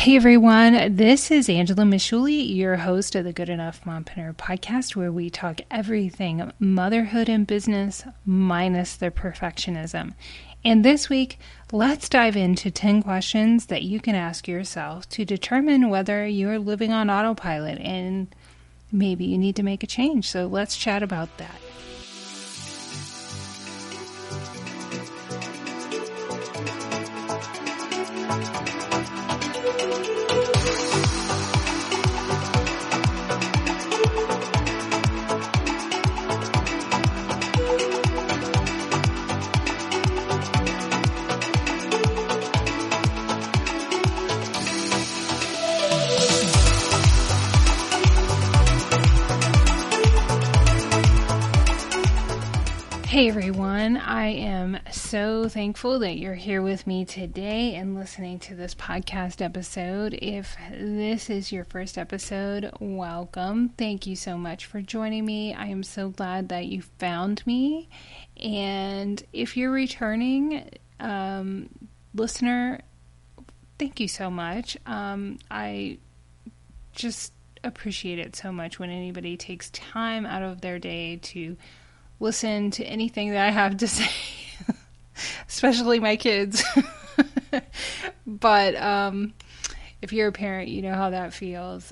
Hey everyone, this is Angela Michuli, your host of the Good Enough Mompreneur Podcast, where we talk everything motherhood and business minus the perfectionism. And this week, let's dive into 10 questions that you can ask yourself to determine whether you're living on autopilot and maybe you need to make a change. So let's chat about that. Hey everyone, I am so thankful that you're here with me today and listening to this podcast episode. If this is your first episode, welcome. Thank you so much for joining me. I am so glad that you found me. And if you're returning listener, thank you so much. I just appreciate it so much when anybody takes time out of their day to listen to anything that I have to say, especially my kids. But if you're a parent, you know how that feels.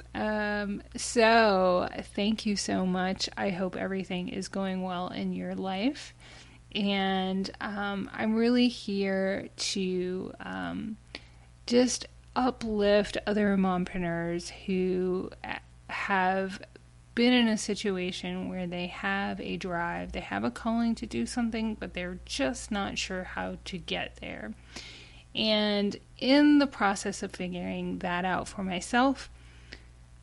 So thank you so much. I hope everything is going well in your life. And I'm really here to just uplift other mompreneurs who have been in a situation where they have a drive, they have a calling to do something, but they're just not sure how to get there. And in the process of figuring that out for myself,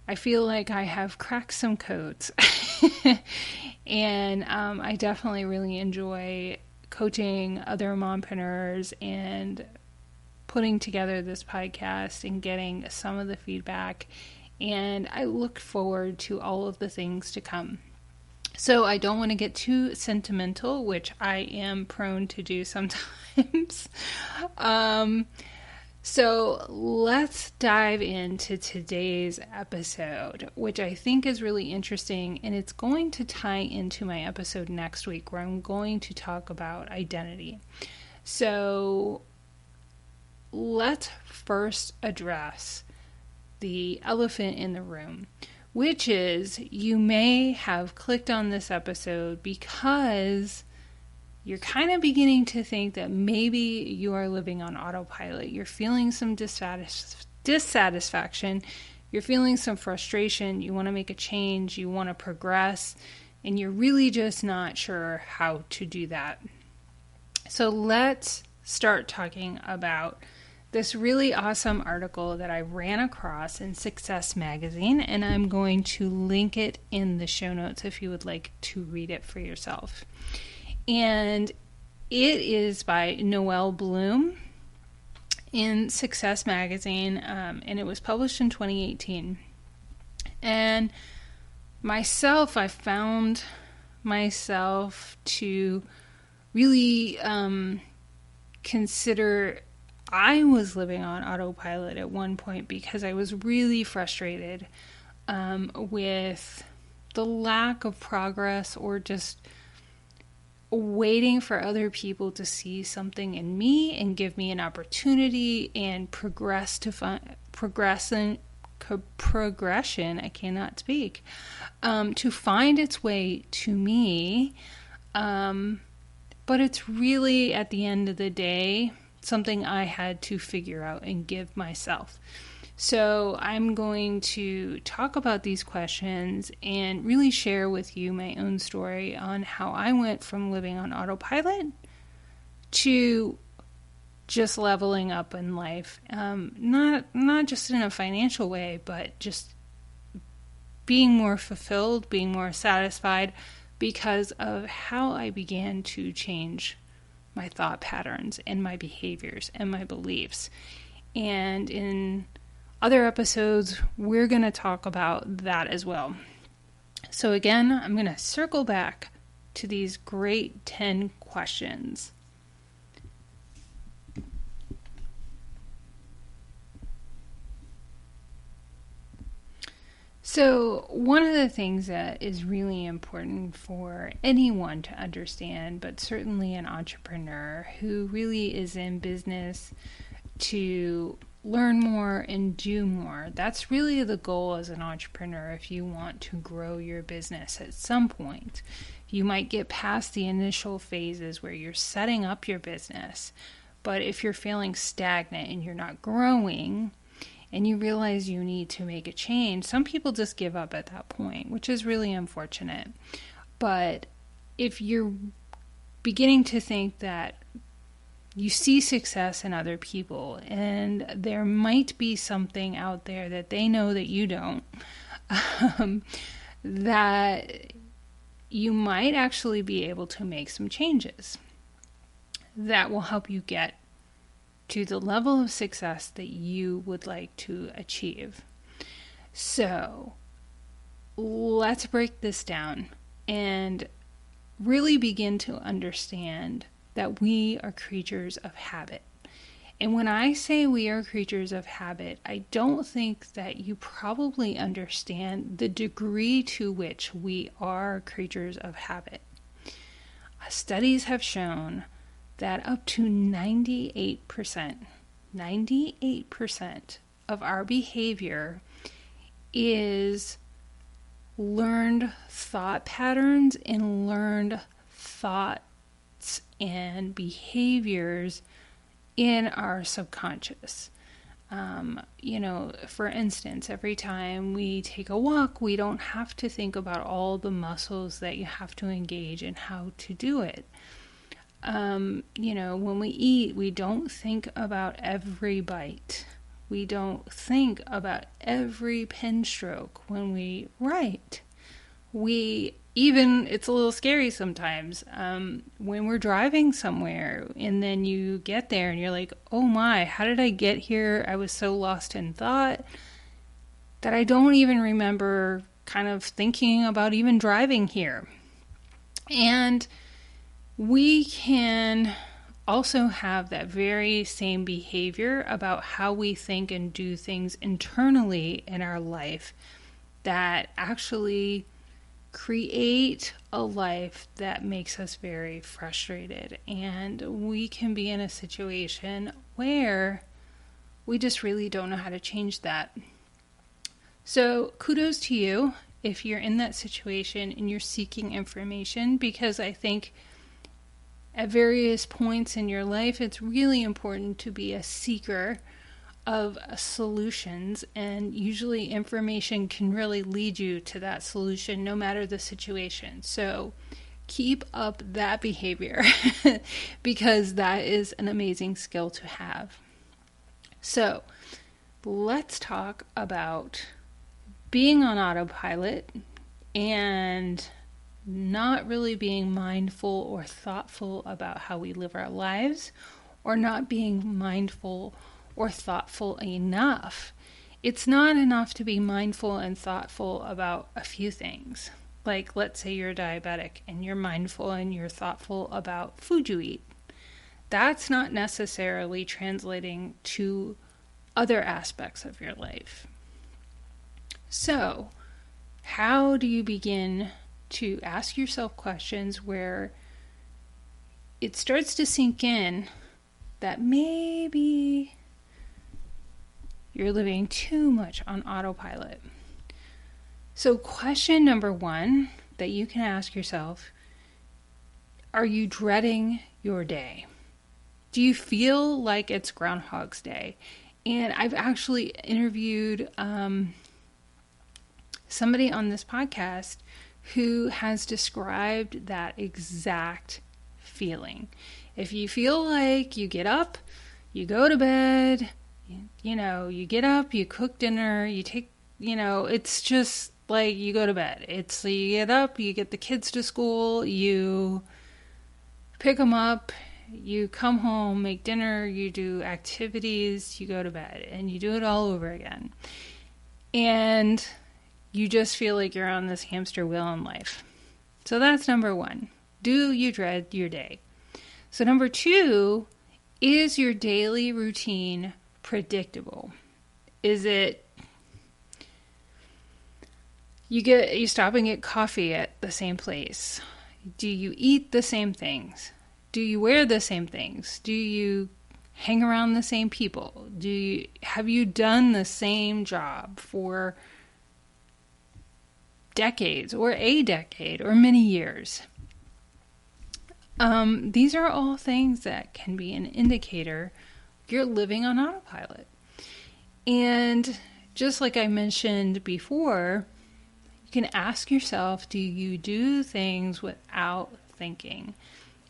I feel like I have cracked some codes. And I definitely really enjoy coaching other mompreneurs and putting together this podcast and getting some of the feedback. And I look forward to all of the things to come. So I don't want to get too sentimental, which I am prone to do sometimes. So let's dive into today's episode, which I think is really interesting. And it's going to tie into my episode next week, where I'm going to talk about identity. So let's first address the elephant in the room, which is you may have clicked on this episode because you're kind of beginning to think that maybe you are living on autopilot. You're feeling some dissatisfaction. You're feeling some frustration. You want to make a change. You want to progress. And you're really just not sure how to do that. So let's start talking about this really awesome article that I ran across in Success Magazine, and I'm going to link it in the show notes if you would like to read it for yourself. And it is by Noelle Bloom in Success Magazine, and it was published in 2018. And I found myself to really consider I was living on autopilot at one point because I was really frustrated with the lack of progress, or just waiting for other people to see something in me and give me an opportunity and progression. I cannot speak, to find its way to me. But it's really, at the end of the day, something I had to figure out and give myself. So I'm going to talk about these questions and really share with you my own story on how I went from living on autopilot to just leveling up in life. Not just in a financial way, but just being more fulfilled, being more satisfied because of how I began to change my thought patterns and my behaviors and my beliefs. And in other episodes, we're going to talk about that as well. So again, I'm going to circle back to these great 10 questions. So, one of the things that is really important for anyone to understand, but certainly an entrepreneur who really is in business to learn more and do more, that's really the goal as an entrepreneur if you want to grow your business at some point. You might get past the initial phases where you're setting up your business, but if you're feeling stagnant and you're not growing, and you realize you need to make a change, some people just give up at that point, which is really unfortunate. But if you're beginning to think that you see success in other people and there might be something out there that they know that you don't, that you might actually be able to make some changes that will help you get to the level of success that you would like to achieve. So let's break this down and really begin to understand that we are creatures of habit. And when I say we are creatures of habit, I don't think that you probably understand the degree to which we are creatures of habit. Studies have shown that up to 98% of our behavior is learned thought patterns and learned thoughts and behaviors in our subconscious. For instance, every time we take a walk, we don't have to think about all the muscles that you have to engage and how to do it. When we eat, we don't think about every bite. We don't think about every pen stroke when we write. It's a little scary sometimes, when we're driving somewhere and then you get there and you're like, oh my, how did I get here? I was so lost in thought that I don't even remember kind of thinking about even driving here. And we can also have that very same behavior about how we think and do things internally in our life that actually create a life that makes us very frustrated. And we can be in a situation where we just really don't know how to change that. So kudos to you if you're in that situation and you're seeking information, because I think at various points in your life, it's really important to be a seeker of solutions, and usually information can really lead you to that solution no matter the situation. So keep up that behavior because that is an amazing skill to have. So let's talk about being on autopilot and not really being mindful or thoughtful about how we live our lives, or not being mindful or thoughtful enough. It's not enough to be mindful and thoughtful about a few things. Like, let's say you're diabetic and you're mindful and you're thoughtful about food you eat. That's not necessarily translating to other aspects of your life. So, how do you begin to ask yourself questions where it starts to sink in that maybe you're living too much on autopilot? So question number one that you can ask yourself, are you dreading your day? Do you feel like it's Groundhog's Day? And I've actually interviewed somebody on this podcast who has described that exact feeling. If you feel like you get up, you go to bed, you get up, you cook dinner, you take, it's just like you go to bed. It's you get up, you get the kids to school, you pick them up, you come home, make dinner, you do activities, you go to bed, and you do it all over again. And you just feel like you're on this hamster wheel in life. So that's number one. Do you dread your day? So number two, is your daily routine predictable? Is it You stop and get coffee at the same place. Do you eat the same things? Do you wear the same things? Do you hang around the same people? Have you done the same job for decades or a decade or many years? These are all things that can be an indicator you're living on autopilot. And just like I mentioned before, you can ask yourself, do you do things without thinking?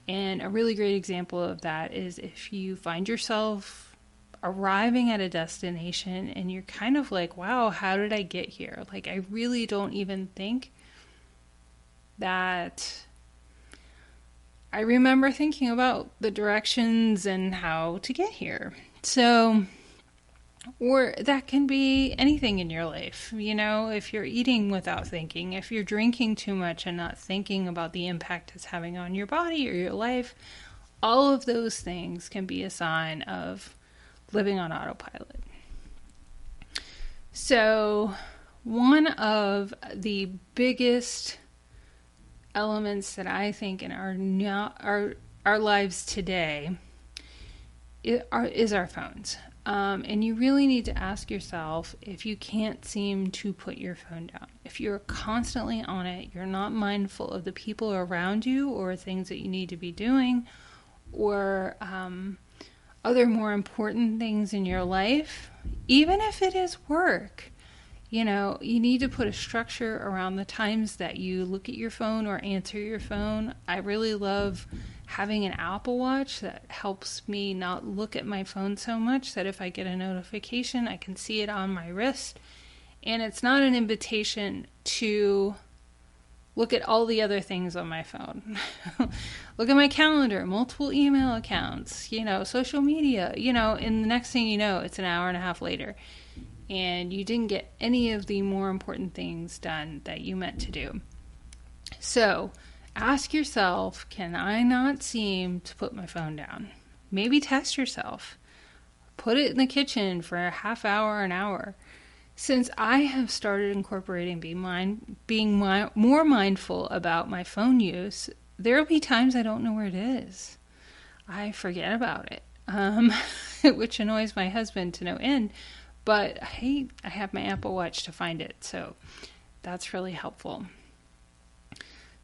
And a really great example of that is if you find yourself arriving at a destination and you're kind of like, wow, how did I get here? Like, I really don't even think that I remember thinking about the directions and how to get here. So, or that can be anything in your life. If you're eating without thinking, if you're drinking too much and not thinking about the impact it's having on your body or your life, all of those things can be a sign of living on autopilot. So, one of the biggest elements that I think in our lives today is our phones. And you really need to ask yourself if you can't seem to put your phone down. If you're constantly on it, you're not mindful of the people around you or things that you need to be doing or other more important things in your life, even if it is work. You need to put a structure around the times that you look at your phone or answer your phone. I really love having an Apple Watch that helps me not look at my phone so much that if I get a notification, I can see it on my wrist. And it's not an invitation to look at all the other things on my phone. Look at my calendar, multiple email accounts, social media, and the next thing you know, it's an hour and a half later. And you didn't get any of the more important things done that you meant to do. So, ask yourself, can I not seem to put my phone down? Maybe test yourself. Put it in the kitchen for a half hour, an hour. Since I have started incorporating being more mindful about my phone use, there will be times I don't know where it is. I forget about it, which annoys my husband to no end. But hey, I have my Apple Watch to find it, so that's really helpful.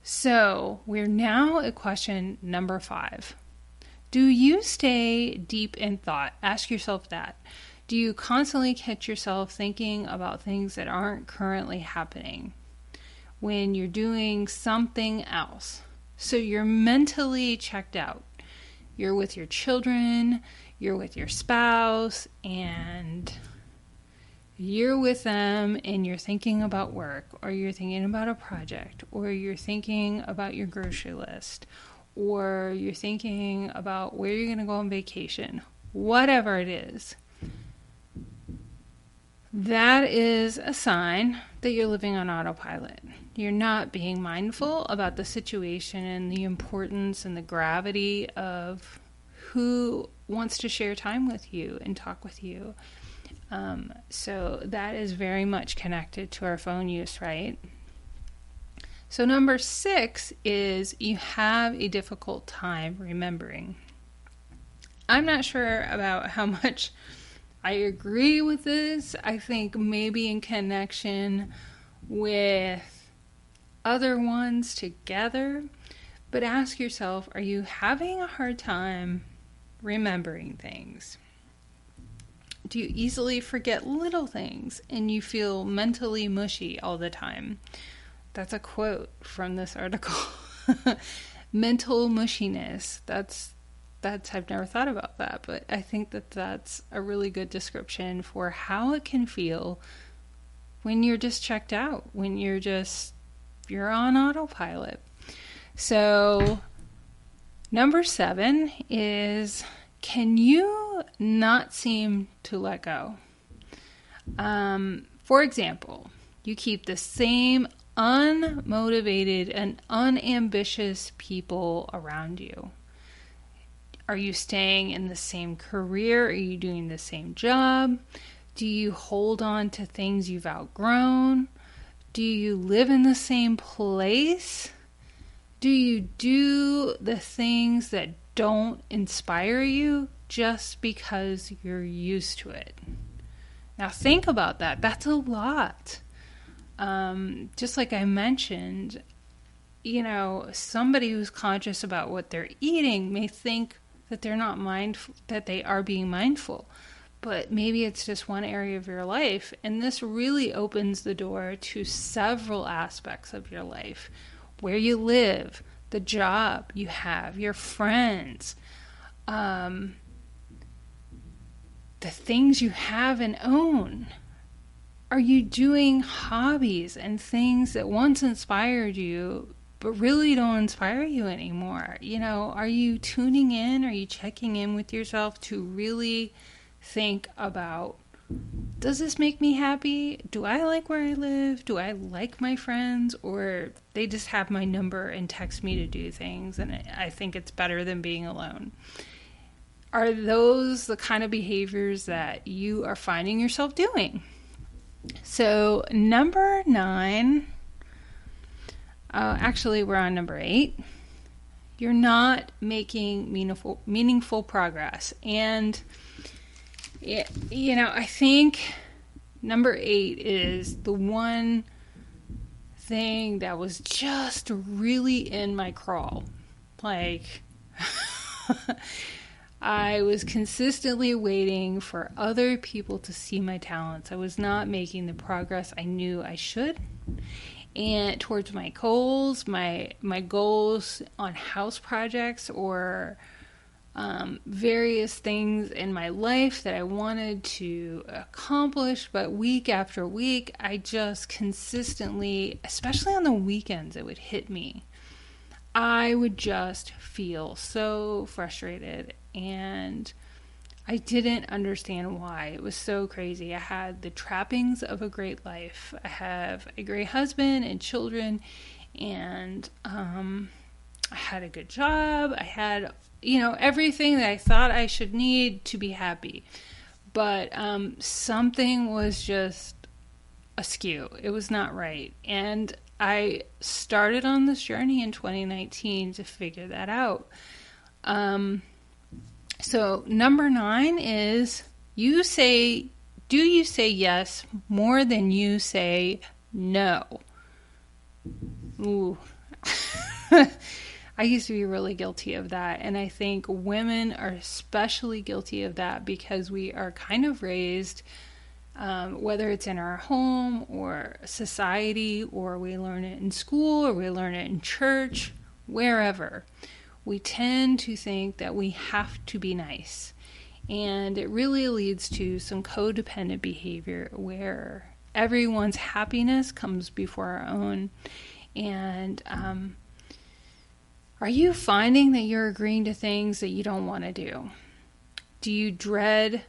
So we're now at question number 5. Do you stay deep in thought? Ask yourself that. Do you constantly catch yourself thinking about things that aren't currently happening when you're doing something else? So you're mentally checked out. You're with your children, you're with your spouse, and you're with them and you're thinking about work, or you're thinking about a project, or you're thinking about your grocery list, or you're thinking about where you're going to go on vacation, whatever it is. That is a sign that you're living on autopilot. You're not being mindful about the situation and the importance and the gravity of who wants to share time with you and talk with you. So that is very much connected to our phone use, right? So number 6 is you have a difficult time remembering. I'm not sure about how much I agree with this. I think maybe in connection with other ones together, but ask yourself, are you having a hard time remembering things? Do you easily forget little things and you feel mentally mushy all the time? That's a quote from this article. Mental mushiness. That's I've never thought about that, but I think that's a really good description for how it can feel when you're just checked out, when you're on autopilot. So number 7 is, can you not seem to let go? For example, you keep the same unmotivated and unambitious people around you. Are you staying in the same career? Are you doing the same job? Do you hold on to things you've outgrown? Do you live in the same place? Do you do the things that don't inspire you just because you're used to it? Now think about that. That's a lot. Just like I mentioned, somebody who's conscious about what they're eating may think that they're not mindful, that they are being mindful. But maybe it's just one area of your life. And this really opens the door to several aspects of your life. Where you live, the job you have, your friends, the things you have and own. Are you doing hobbies and things that once inspired you, but really don't inspire you anymore? Are you tuning in? Are you checking in with yourself to really think about, does this make me happy? Do I like where I live? Do I like my friends? Or they just have my number and text me to do things, and I think it's better than being alone? Are those the kind of behaviors that you are finding yourself doing? So number 9, actually we're on number 8. You're not making meaningful progress. And I think number 8 is the one thing that was just really in my crawl. Like, I was consistently waiting for other people to see my talents. I was not making the progress I knew I should. And towards my goals, my goals on house projects or various things in my life that I wanted to accomplish, but week after week, I just consistently, especially on the weekends, it would hit me. I would just feel so frustrated, and I didn't understand why. It was so crazy. I had the trappings of a great life. I have a great husband and children, and I had a good job. I had everything that I thought I should need to be happy. But something was just askew. It was not right. And I started on this journey in 2019 to figure that out. So number 9 is, do you say yes more than you say no? Ooh. I used to be really guilty of that, and I think women are especially guilty of that because we are kind of raised, whether it's in our home or society, or we learn it in school, or we learn it in church, wherever. We tend to think that we have to be nice, and it really leads to some codependent behavior where everyone's happiness comes before our own. And are you finding that you're agreeing to things that you don't want to do? Do you dread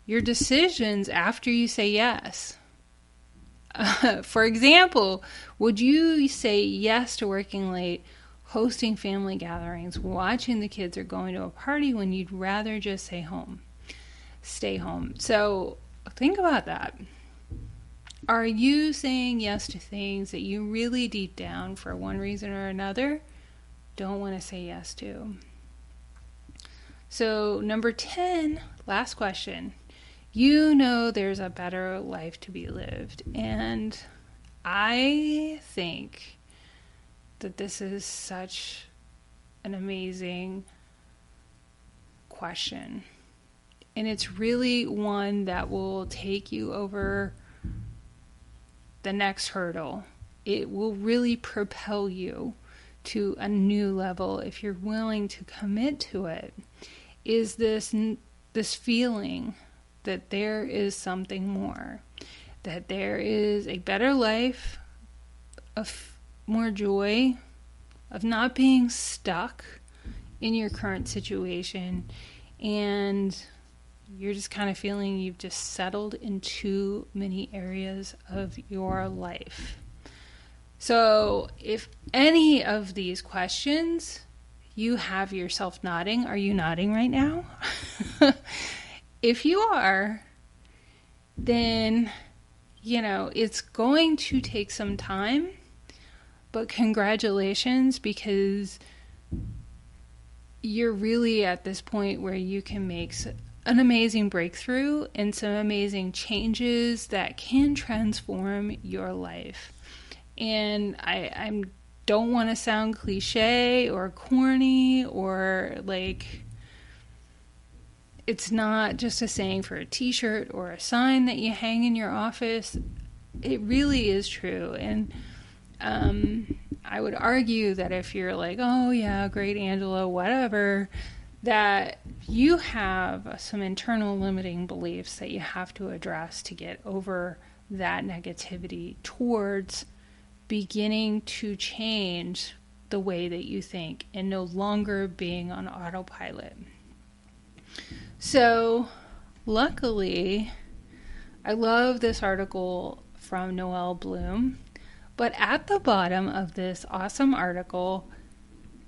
your decisions after you say yes? For example, would you say yes to working late, hosting family gatherings, watching the kids, or going to a party when you'd rather just stay home? So think about that. Are you saying yes to things that you really deep down, for one reason or another, don't want to say yes to? So number 10, last question. There's a better life to be lived. And I think that this is such an amazing question. And it's really one that will take you over the next hurdle. It will really propel you to a new level if you're willing to commit to it. Is this feeling that there is something more, that there is a better life, of more joy, of not being stuck in your current situation, and you're just kind of feeling you've just settled in too many areas of your life. So if any of these questions you have yourself nodding, are you nodding right now? If you are, then it's going to take some time, but congratulations, because you're really at this point where you can make an amazing breakthrough and some amazing changes that can transform your life. And I don't want to sound cliche or corny or like it's not just a saying for a t-shirt or a sign that you hang in your office. It really is true. And I would argue that if you're like, oh yeah, great, Angela, whatever, that you have some internal limiting beliefs that you have to address to get over that negativity towards beginning to change the way that you think and no longer being on autopilot. So, luckily, I love this article from Noelle Bloom, but at the bottom of this awesome article,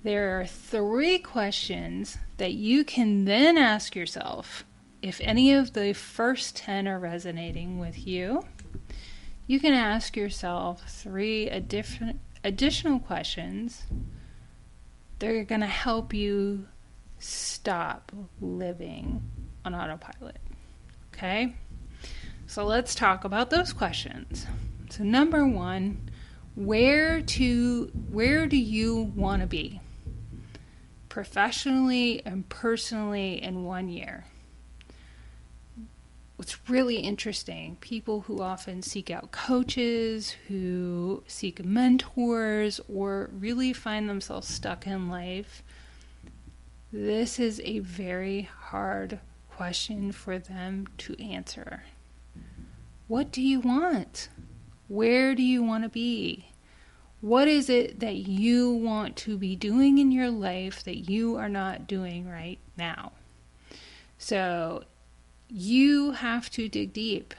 there are 3 questions that you can then ask yourself. If any of the first 10 are resonating with you, you can ask yourself 3 additional questions that are going to help you stop living on autopilot. Okay? So let's talk about those questions. So number 1, where do you want to be professionally and personally in 1 year? What's really interesting, people who often seek out coaches, who seek mentors, or really find themselves stuck in life, this is a very hard question for them to answer. What do you want? Where do you want to be? What is it that you want to be doing in your life that you are not doing right now? So you have to dig deep.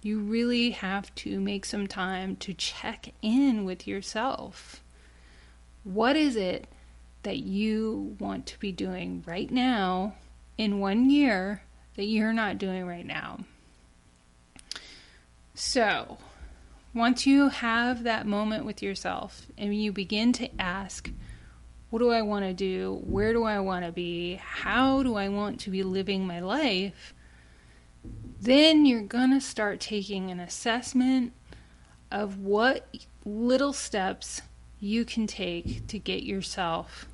You really have to make some time to check in with yourself. What is it that you want to be doing right now in 1 year that you're not doing right now? So, once you have that moment with yourself and you begin to ask, what do I want to do? Where do I want to be? How do I want to be living my life? Then you're going to start taking an assessment of what little steps you can take to get yourself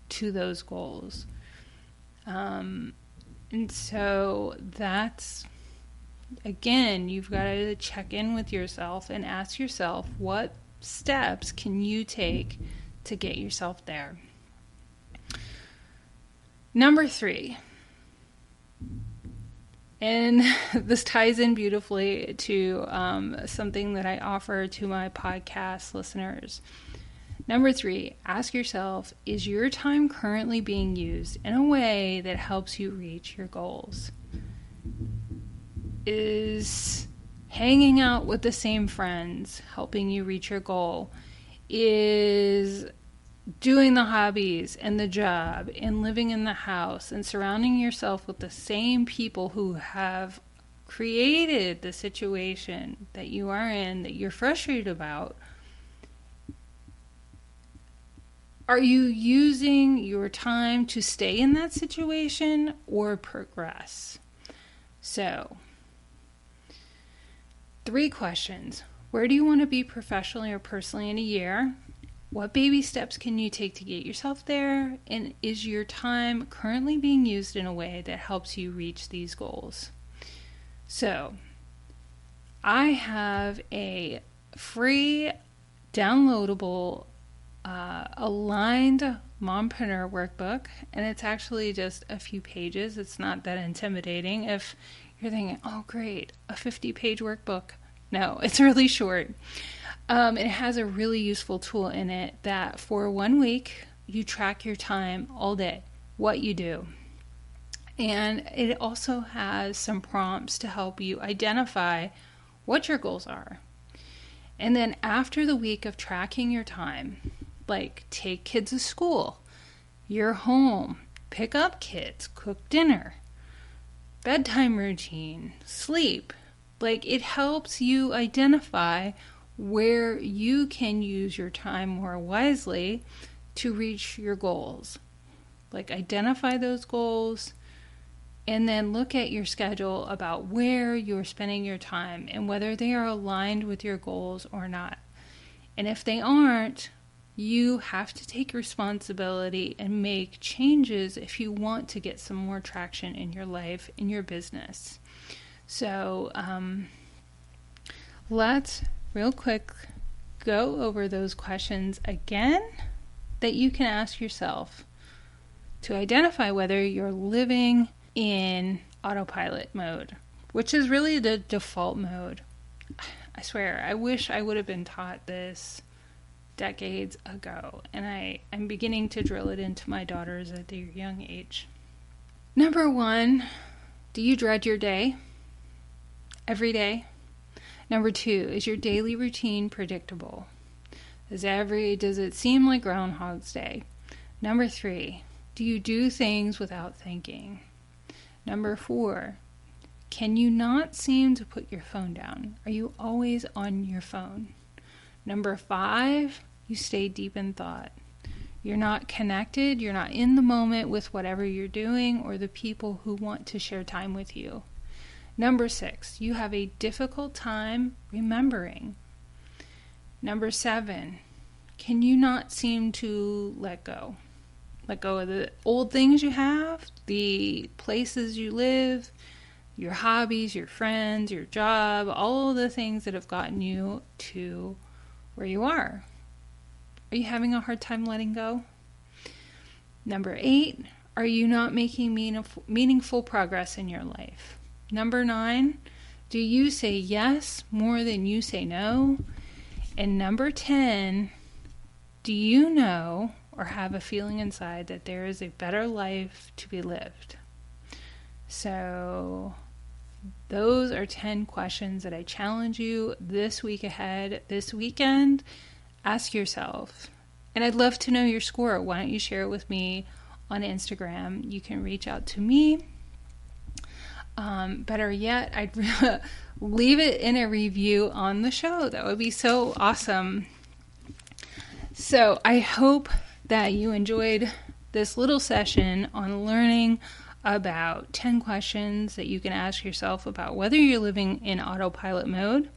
to those goals. And so that's, again, you've got to check in with yourself and ask yourself, what steps can you take to get yourself there? Number 3, and this ties in beautifully to something that I offer to my podcast listeners. Number 3, ask yourself, is your time currently being used in a way that helps you reach your goals? Is hanging out with the same friends helping you reach your goal? Is doing the hobbies and the job and living in the house and surrounding yourself with the same people who have created the situation that you are in, that you're frustrated about, are you using your time to stay in that situation or progress? So, 3 questions. Where do you want to be professionally or personally in a year? What baby steps can you take to get yourself there? And is your time currently being used in a way that helps you reach these goals? So, I have a free downloadable aligned mompreneur workbook, and it's actually just a few pages. It's not that intimidating. If you're thinking, oh great, a 50-page workbook. No, it's really short. It has a really useful tool in it that for 1 week, you track your time all day, what you do. And it also has some prompts to help you identify what your goals are. And then after the week of tracking your time, like take kids to school, you're home, pick up kids, cook dinner, bedtime routine, sleep, Like, it helps you identify where you can use your time more wisely to reach your goals. Like, identify those goals and then look at your schedule about where you're spending your time and whether they are aligned with your goals or not. And if they aren't, you have to take responsibility and make changes if you want to get some more traction in your life, in your business. So let's real quick go over those questions again that you can ask yourself to identify whether you're living in autopilot mode, which is really the default mode. I swear, I wish I would have been taught this decades ago, and I'm beginning to drill it into my daughters at their young age. Number 1, do you dread your day? Every day? Number 2, is your daily routine predictable? Does it seem like Groundhog's Day? Number 3, do you do things without thinking? Number 4, can you not seem to put your phone down? Are you always on your phone? Number 5, you stay deep in thought. You're not connected, you're not in the moment with whatever you're doing or the people who want to share time with you. Number 6, you have a difficult time remembering. Number 7, can you not seem to let go? Let go of the old things you have, the places you live, your hobbies, your friends, your job, all the things that have gotten you to where you are. Are you having a hard time letting go? Number 8, are you not making meaningful progress in your life? Number 9, do you say yes more than you say no? And number 10, do you know or have a feeling inside that there is a better life to be lived? So those are 10 questions that I challenge you this week ahead, this weekend. Ask yourself. And I'd love to know your score. Why don't you share it with me on Instagram? You can reach out to me. Better yet, I'd leave it in a review on the show. That would be so awesome. So I hope that you enjoyed this little session on learning about 10 questions that you can ask yourself about whether you're living in autopilot mode,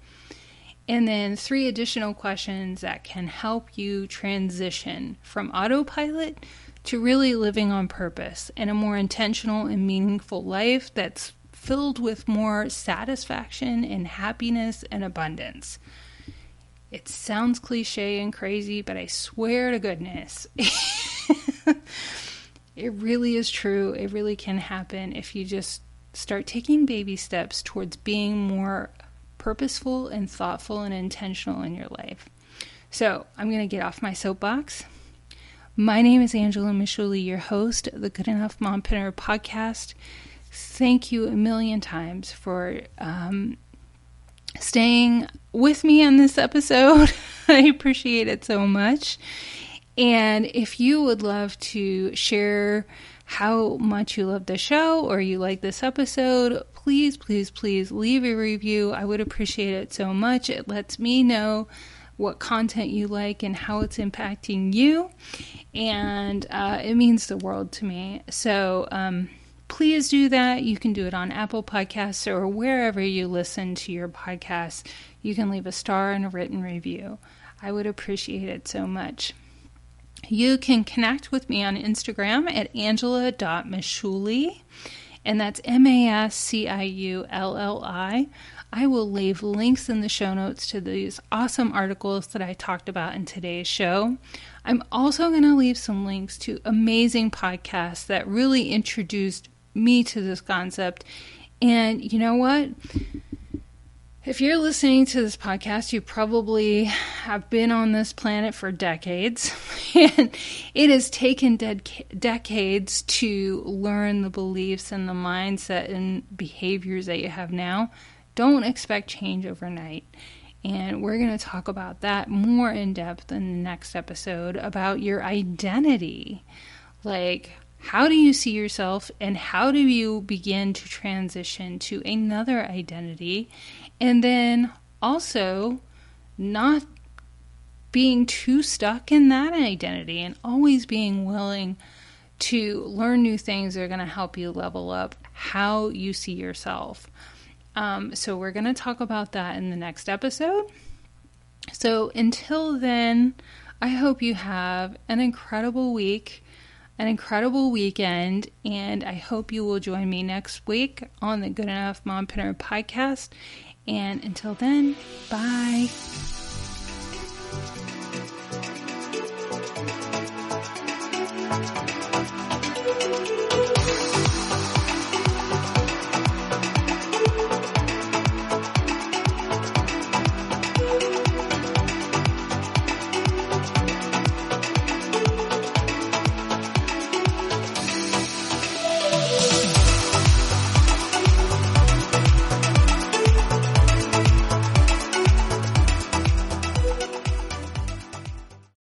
and then 3 additional questions that can help you transition from autopilot to really living on purpose and a more intentional and meaningful life that's filled with more satisfaction and happiness and abundance. It sounds cliche and crazy, but I swear to goodness, it really is true. It really can happen if you just start taking baby steps towards being more purposeful and thoughtful and intentional in your life. So I'm going to get off my soapbox. My name is Angela Michuli, your host of the Good Enough Mompreneur Podcast. Thank you a million times for staying with me on this episode. I appreciate it so much. And if you would love to share how much you love the show or you like this episode, please, please, please leave a review. I would appreciate it so much. It lets me know what content you like and how it's impacting you. And it means the world to me. So please do that. You can do it on Apple Podcasts or wherever you listen to your podcasts. You can leave a star and a written review. I would appreciate it so much. You can connect with me on Instagram at angela.michuli, and that's MASCIULLI. I will leave links in the show notes to these awesome articles that I talked about in today's show. I'm also going to leave some links to amazing podcasts that really introduced me to this concept. And you know what? If you're listening to this podcast, you probably have been on this planet for decades, and it has taken decades to learn the beliefs and the mindset and behaviors that you have now. Don't expect change overnight. And we're going to talk about that more in depth in the next episode about your identity. Like, how do you see yourself, and how do you begin to transition to another identity? And then also not being too stuck in that identity and always being willing to learn new things that are going to help you level up how you see yourself. So we're going to talk about that in the next episode. So until then, I hope you have an incredible week, an incredible weekend, and I hope you will join me next week on the Good Enough Mompreneur Podcast. And until then, bye.